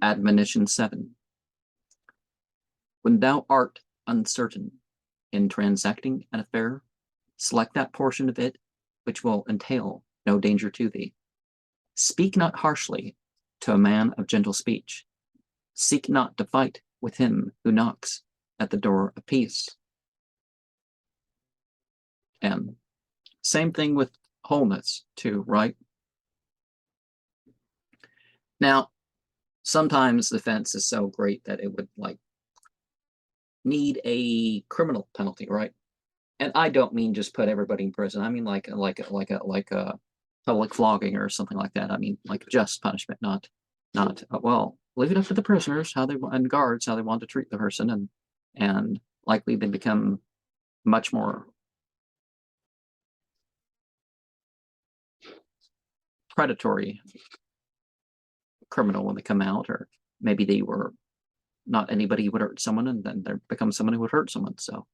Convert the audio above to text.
Admonition 7. When thou art uncertain in transacting an affair, select that portion of it which will entail no danger to thee. Speak not harshly to a man of gentle speech. Seek not to fight with him who knocks at the door of peace. And same thing with wholeness too, right? Now, sometimes the offense is so great that it would like need a criminal penalty, right? And I don't mean just put everybody in prison. I mean like a public flogging or something like that. I mean like just punishment, not well, leave it up to the prisoners how they and guards how they want to treat the person, and likely they become much more predatory criminal when they come out, or maybe they were not anybody who would hurt someone, and then they become someone who would hurt someone. So